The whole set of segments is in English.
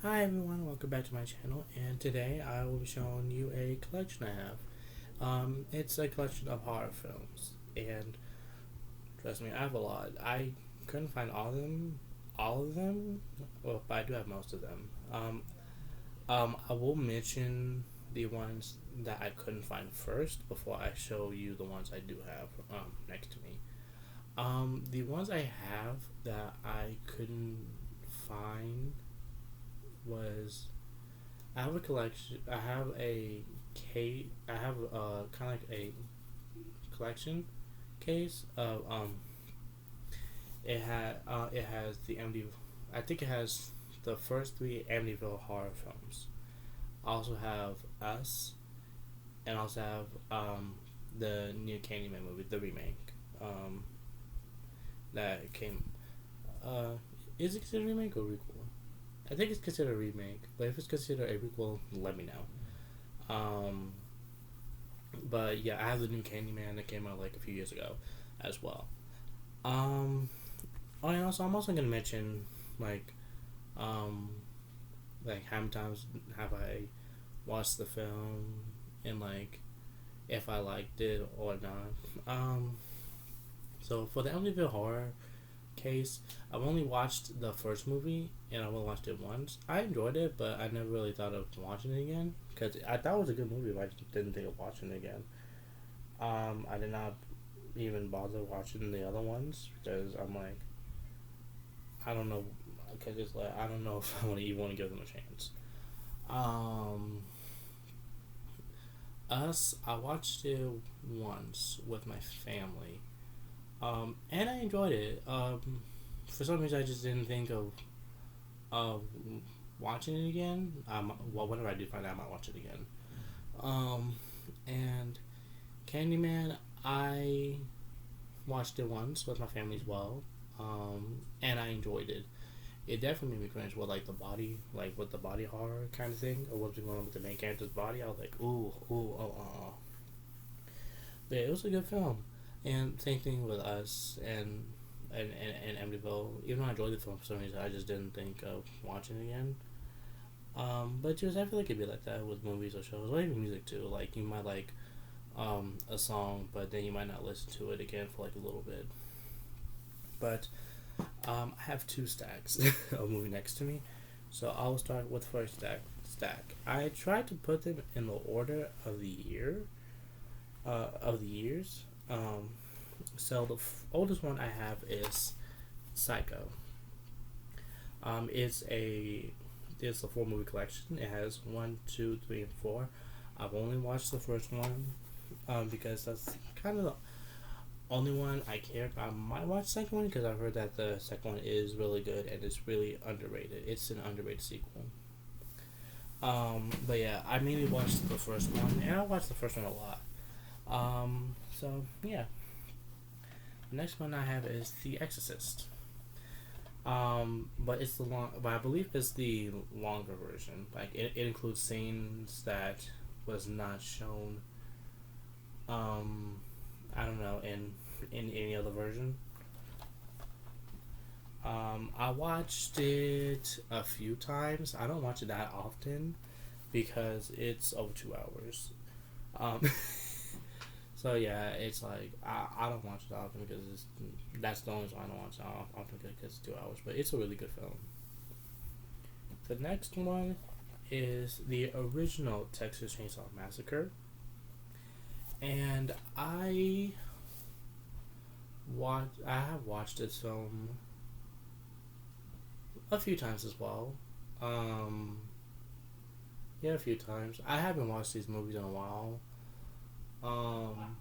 Hi everyone, welcome back to my channel, and today I will be showing you a collection I have. It's a collection of horror films, and trust me, I have a lot. I couldn't find all of them, well, but I do have most of them. I will mention the ones that I couldn't find first before I show you the ones I do have next to me. The ones I have that I couldn't find was I have a collection. I have a case. I have kind of like a collection case of it has the MD. I think it has the first three Amityville horror films. I also have Us, and I also have the new Candyman movie, the remake. That came. Uh, is it considered a remake or requel? I think it's considered a remake, but if it's considered a requel, let me know. But yeah, I have the new Candyman that came out like a few years ago, as well. Um, oh, and also I'm also gonna mention like, um, like how many times have I watched the film and like if I liked it or not. So for the Amityville Horror case, I've only watched the first movie and I've only watched it once. I enjoyed it, but I never really thought of watching it again because I thought it was a good movie, but I just didn't think of watching it again. I did not even bother watching the other ones because I'm like, I don't know, because it's like I don't know if I want to even want to give them a chance. Um, Us, I watched it once with my family, and I enjoyed it. For some reason, I just didn't think of watching it again. Well, whenever I do find out, I might watch it again. Um, and Candyman, I watched it once with my family as well, and I enjoyed it. It definitely made me cringe with like the body, like with the body horror kind of thing, or what's going on with the main character's body. I was like, ooh, ooh, but yeah, it was a good film, and same thing with Us and Amityville. Even though I enjoyed the film for some reason, I just didn't think of watching it again. But just I feel like it'd be like that with movies or shows, or even music too. Like you might like a song, but then you might not listen to it again for like a little bit. But I have two stacks of movie next to me, so I'll start with the first Stack. I tried to put them in the order of the years. So the oldest one I have is Psycho. It's a four movie collection. It has one, two, three, and four. I've only watched the first one, because that's kind of the only one I care. I might watch the second one because I've heard that the second one is really good and it's really underrated. It's an underrated sequel. But yeah, I mainly watched the first one, and I watched the first one a lot. So yeah, the next one I have is The Exorcist. But it's the long, but I believe it's the longer version. Like it includes scenes that was not shown. Um, I don't know in any other version. I watched it a few times. I don't watch it that often because it's over 2 hours. Um, so yeah, it's like I don't watch it often because that's the only reason I don't watch it often because it's 2 hours. But it's a really good film. The next one is the original Texas Chainsaw Massacre, and I have watched this film a few times as well. Um, yeah, a few times. I haven't watched these movies in a while. Um,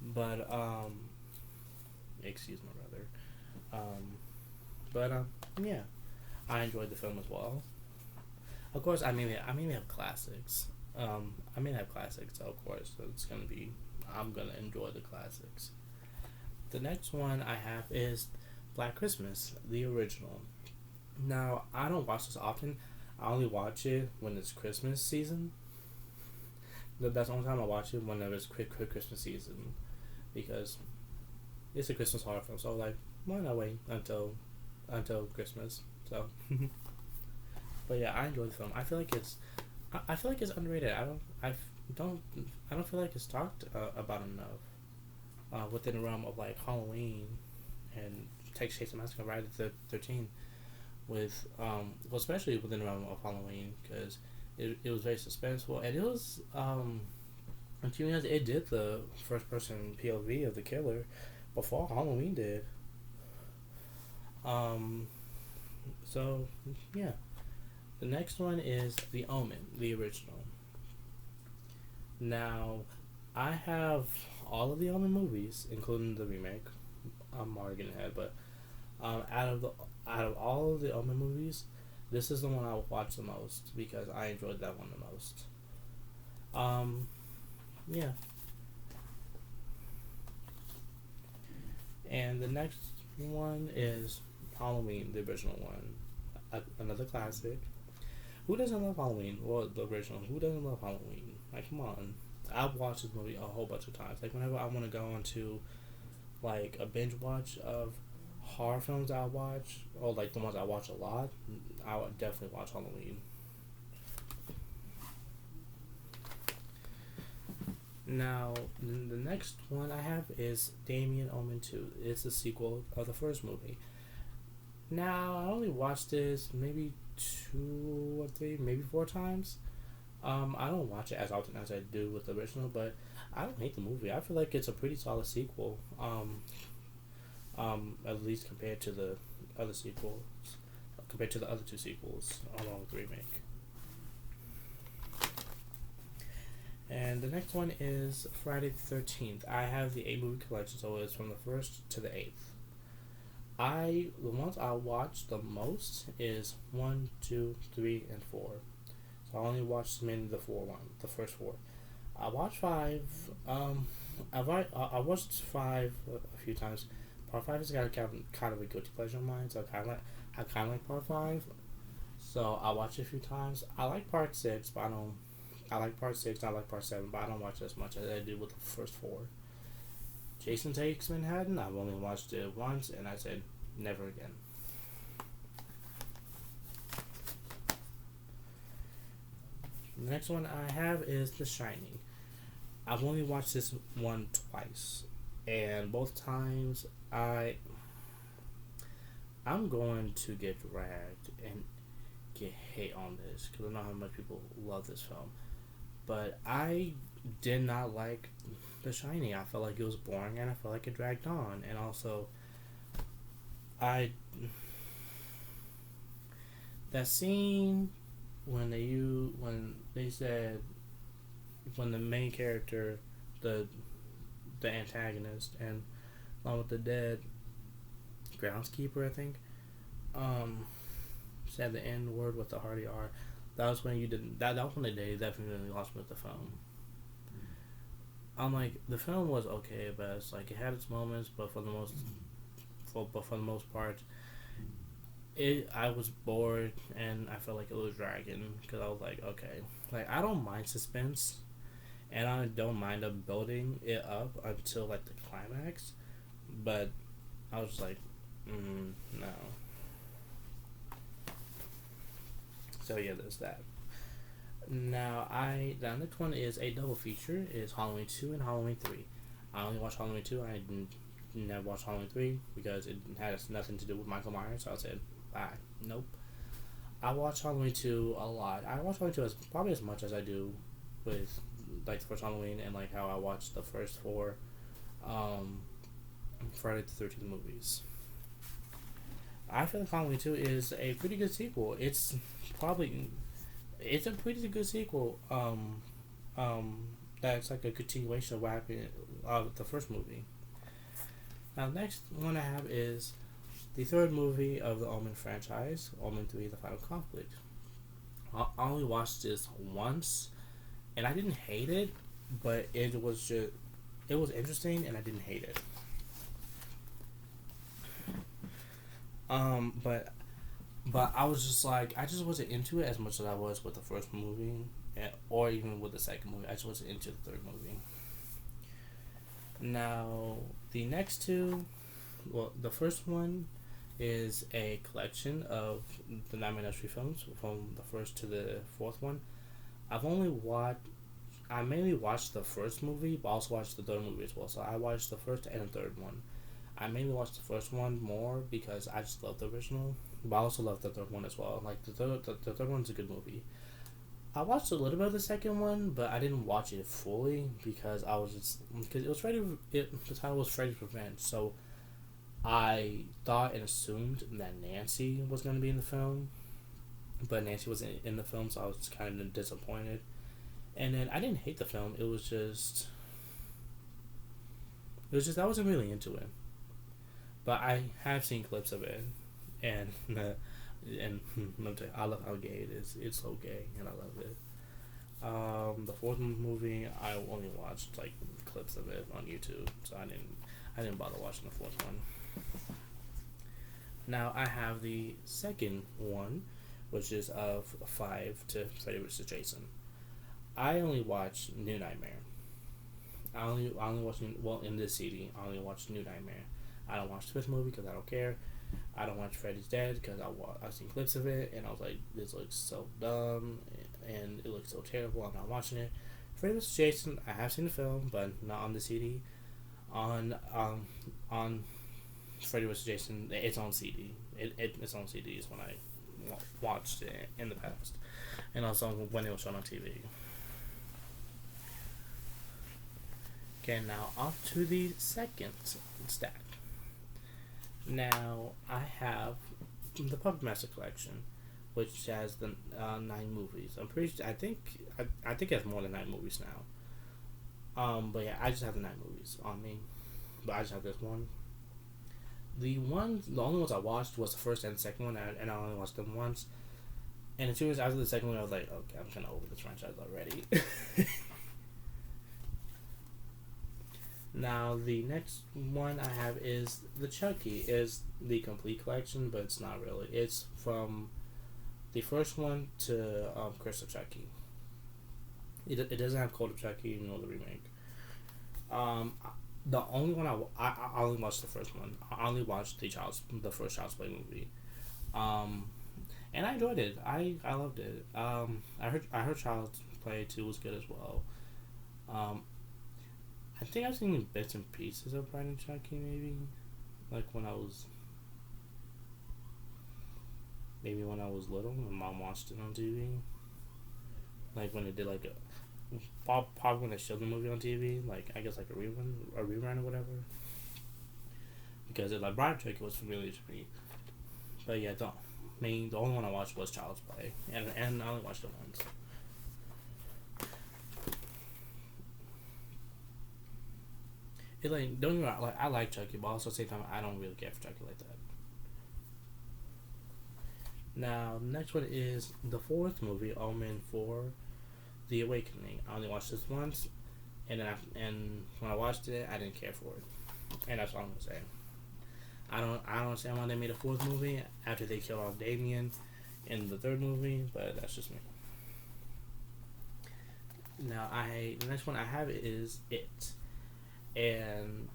but excuse my brother. But yeah, I enjoyed the film as well. Of course, I mean, we have classics. I mean, I have classics. So of course, so it's gonna be. I'm gonna enjoy the classics. The next one I have is Black Christmas, the original. Now, I don't watch this often. I only watch it when it's Christmas season. That's the only time I watch it whenever it's quick Christmas season because it's a Christmas horror film. So like, why not wait until Christmas? So But yeah, I enjoyed the film. I feel like it's underrated. don't, I don't feel like it's talked about enough. Within the realm of like Halloween and Texas Chainsaw Massacre, Friday the 13th, with well, especially within the realm of Halloween, because it was very suspenseful, and it was to be honest, it did the first person POV of the killer before Halloween did. Um, so yeah, the next one is The Omen, the original. Now, I have all of the Omen movies, including the remake. I'm already getting ahead, but out of all of the Omen movies, this is the one I would watch the most because I enjoyed that one the most. Um, yeah, and the next one is Halloween, the original one, another classic. Who doesn't love Halloween? Well, the original. Who doesn't love Halloween? Like, come on. I've watched this movie a whole bunch of times. Like, whenever I want to go into like a binge watch of horror films I watch, or like the ones I watch a lot, I would definitely watch Halloween. Now, the next one I have is Damien Omen 2. It's a sequel of the first movie. Now, I only watched this maybe two or three, maybe four times. I don't watch it as often as I do with the original, but I don't hate the movie. I feel like it's a pretty solid sequel. At least compared to the other sequels, compared to the other two sequels, along with the remake. And the next one is Friday the 13th. I have the 8 movie collection, so it's from the first to the 8th. The ones I watch the most is 1, 2, 3, and 4. So I only watched mainly the first four. I watched five. I watched five a few times. Part five is kind of a guilty pleasure of mine, so I kind of like part five. So I watched it a few times. I like part six, but I don't. I like part six. I like part seven, but I don't watch it as much as I do with the first four. Jason Takes Manhattan. I've only watched it once, and I said never again. The next one I have is The Shining. I've only watched this one twice, and both times I'm going to get dragged and get hate on this because I know how much people love this film, but I did not like The Shining. I felt like it was boring, and I felt like it dragged on, and also I that scene when they said when the main character, the antagonist, and along with the dead groundskeeper, I think, said the N word with the hearty R. That was when you didn't. That was when they definitely lost me with the film. I'm like, the film was okay at best. Like, it had its moments, but for the most part, I was bored and I felt like it was dragging because I was like, okay, like I don't mind suspense, and I don't mind them building it up until like the climax, but I was just like, no. So yeah, there's that. Now the next one is a double feature. Is Halloween 2 and Halloween 3. I only watched Halloween 2. I didn't never watched Halloween 3 because it had nothing to do with Michael Myers. So I said, bye. Nope. I watched Halloween 2 a lot. I watch Halloween 2 probably as much as I do with like the first Halloween, and like how I watched the first four Friday the 13th movies. I feel like Halloween 2 is a pretty good sequel. Probably it's a pretty good sequel. That's like a continuation of what happened the first movie. Now, next one I have is the third movie of the Omen franchise, Omen 3: The Final Conflict. I only watched this once, and I didn't hate it, but it was interesting, and I didn't hate it. But I was just like, I just wasn't into it as much as I was with the first movie, or even with the second movie. I just wasn't into the third movie. Now, the next two, well, the first one is a collection of the Nightmare on Elm Street films from the first to the fourth one. I've only watched. I mainly watched the first movie, but also watched the third movie as well. So I watched the first and the third one. I mainly watched the first one more because I just love the original, but I also love the third one as well. Like the third one's a good movie. I watched a little bit of the second one, but I didn't watch it fully because I was just because it was Freddy. The title was Freddy's Revenge, so I thought and assumed that Nancy was going to be in the film, but Nancy wasn't in the film, so I was kind of disappointed. And then I didn't hate the film. It was just I wasn't really into it. But I have seen clips of it, and and let me tell you, I love how gay it is. It's so gay, and I love it. The fourth movie, I only watched like clips of it on YouTube, so I didn't bother watching the fourth one. Now I have the second one, which is of five to Freddy vs. Jason. I only watched New Nightmare. I only watched in this CD. I only watched New Nightmare. I don't watch the fifth movie because I don't care. I don't watch Freddy's Dead because I've seen clips of it and I was like, this looks so dumb and it looks so terrible. I'm not watching it. Freddy vs. Jason, I have seen the film, but not on the CD. On Freddy vs. Jason, it's on CD. It's on CDs when I watched it in the past, and also when it was shown on TV. Okay, now off to the second stack. Now I have the Puppet Master collection, which has the 9 movies. I'm pretty. I think it has more than 9 movies now. But yeah, I just have the 9 movies on me. But I just have this one. The only ones I watched was the first and the second one, and I only watched them once. And as soon as after the second one, I was like, okay, I'm kind of over this franchise already. Now the next one I have is the Chucky. Is the complete collection, but it's not really. It's from the first one to Curse of Chucky. It doesn't have Cult of Chucky, nor the remake. Um, the only one I only watched the first one. I only watched the first Child's Play movie. Um, and I enjoyed it. I loved it. I heard Child's Play 2 was good as well. Um, I think I've seen bits and pieces of Bride and Chucky, like when I was little. My mom watched it on TV, like when it did like probably when they showed the movie on TV, like I guess like a rerun or whatever. Because like Bride and Chucky was familiar to me, but yeah, the only one I watched was Child's Play, and I only watched it once. It like don't even like I like Chucky, but also at the same time I don't really care for Chucky like that. Now the next one is the fourth movie, Omen 4: The Awakening. I only watched this once, and and when I watched it, I didn't care for it, and that's all I'm gonna say. I don't understand why they made a fourth movie after they killed off Damien in the third movie, but that's just me. Now the next one I have is It, and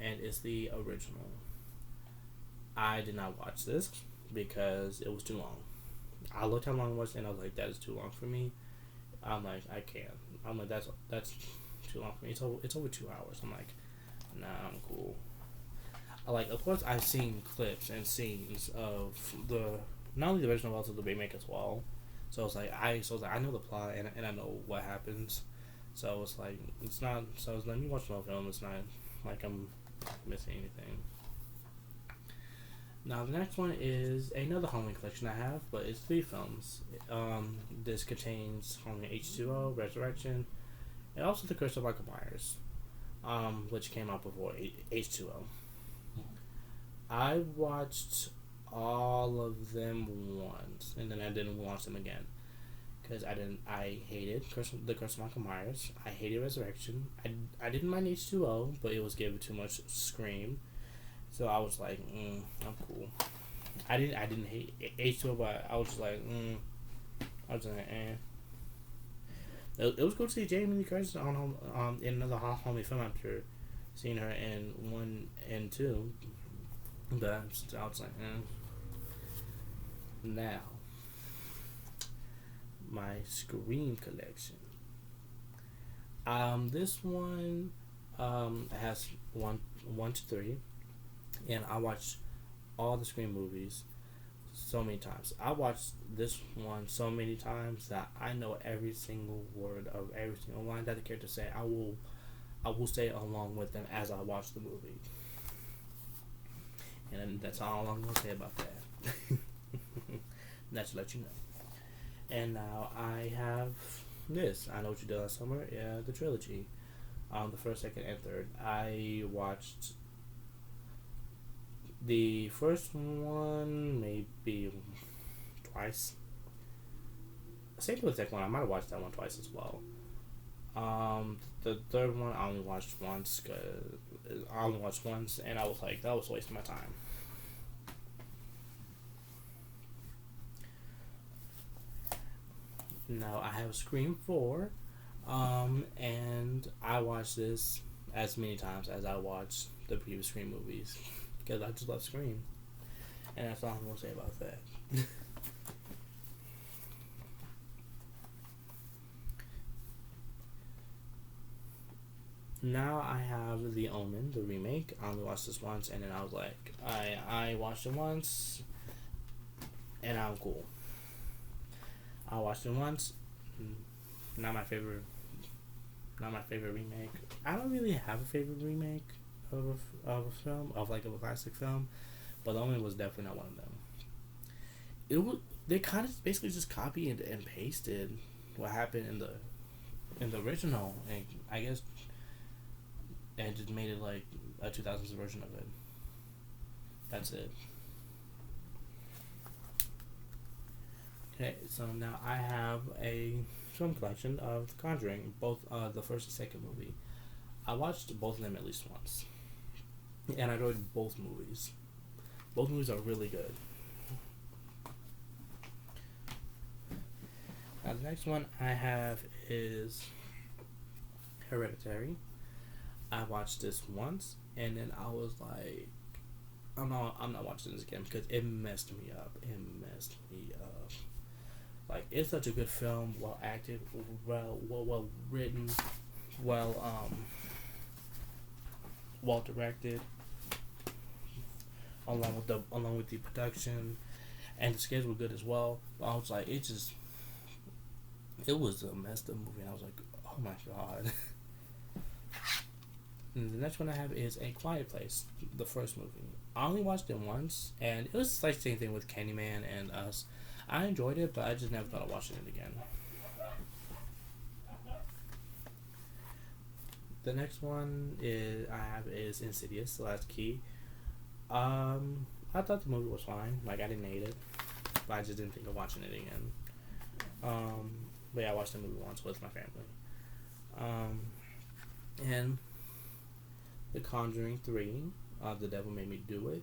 it's the original. I did not watch this because it was too long. I looked how long it was and I was like, that is too long for me. I'm like, I can't. I'm like, that's too long for me. It's over 2 hours. I'm like, nah, I'm cool. Of course, I've seen clips and scenes of the not only the original but also the remake as well. So it's like I know the plot and I know what happens. So it's like it's not. So it's like me watching the film. It's not like I'm missing anything. Now the next one is another Halloween collection I have, but it's 3 films. This contains Halloween H2O, Resurrection, and also The Curse of Michael Myers, which came out before H2O. I watched all of them once, and then I didn't watch them again because I hated The Curse of Michael Myers. I hated Resurrection. I didn't mind H2O, but it was giving too much scream. So I was like, I'm cool. I didn't hate H2O, but I was just like, I was like, eh. It was cool to see Jamie Lee Curtis in another Halloween film after seeing her in 1 and 2. But I was like, Now, my Scream collection. This one has one to three, and I watched all the Scream movies so many times. I watched this one so many times that I know every single word of every single line that the characters say. I will say along with them as I watch the movie, and that's all I'm gonna say about that. That's to let you know. And now I have this. I Know What You Did Last Summer. Yeah, the trilogy. The first, second, and third. I watched the first one maybe twice. Same with the second one. I might have watched that one twice as well. The third one I only watched once. I only watched once, and I was like, that was a waste of my time. Now I have Scream 4, and I watched this as many times as I watched the previous Scream movies because I just love Scream, and that's all I'm gonna say about that. Now I have The Omen, the remake. I only watched this once, and then I was like, I watched it once, and I'm cool. I watched it once. Not my favorite. Not my favorite remake. I don't really have a favorite remake of a film of a classic film, but The Omen was definitely not one of them. It was they kind of basically just copied and pasted what happened in the original, and I guess and just made it like a 2000s version of it. That's it. Okay, so now I have a film collection of The Conjuring, both the first and second movie. I watched both of them at least once, and I enjoyed both movies. Both movies are really good. Now the next one I have is Hereditary. I watched this once, and then I was like, I'm not watching this again because it messed me up. It messed me up. Like it's such a good film, well acted, well written, well well directed, along with the production, and the scares were good as well. But I was like, it was a messed up movie. And I was like, oh my god. And the next one I have is A Quiet Place, the first movie. I only watched it once, and it was like the same thing with Candyman and Us. I enjoyed it, but I just never thought of watching it again. The next one I have is Insidious, The Last Key. I thought the movie was fine. Like I didn't hate it, but I just didn't think of watching it again. Um, but yeah, I watched the movie once with my family. And The Conjuring 3, The Devil Made Me Do It.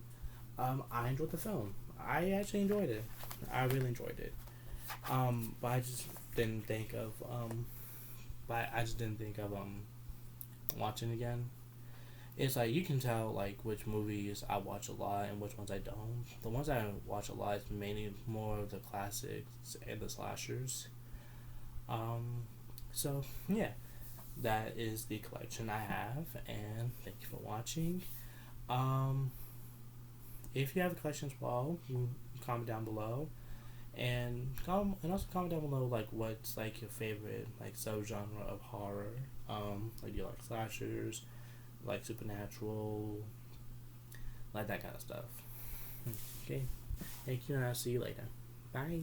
I enjoyed the film. I actually enjoyed it. I really enjoyed it. But I just didn't think of watching again. It's like you can tell like which movies I watch a lot and which ones I don't. The ones I watch a lot is mainly more of the classics and the slashers. Um, so yeah, that is the collection I have, and thank you for watching. Um, if you have a collection as well, comment down below, and also comment down below like what's like your favorite like subgenre of horror. Like do you like slashers, like supernatural, like that kind of stuff. Okay, thank you, and I'll see you later. Bye.